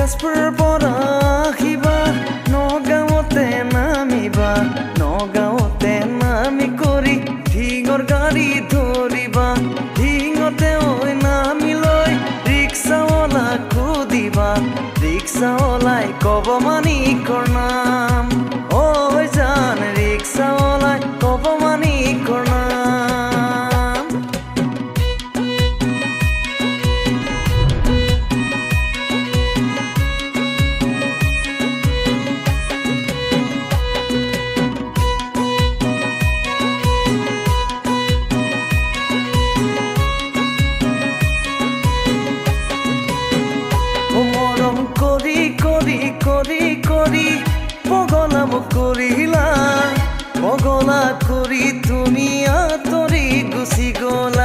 তেজপুৰৰ পৰা আহিবা নগাঁৱতে নামিবা নগাঁৱতে নামি কৰি ঢিঙৰ গাড়ী ধৰিবা ঢিঙতে ঐ নামি লৈ ৰিক্সাৱালাক সুধিবা ৰিক্সাৱালাই ক'ব মানিকৰ নাম ঐ জান ৰিক্সাৱালাই ক'ব মানিকৰ নাম মৰম কৰি কৰি কৰি কৰি পগলা মোক কৰিলা পগলা কৰি তুমি আঁতৰি গুচি গ'লা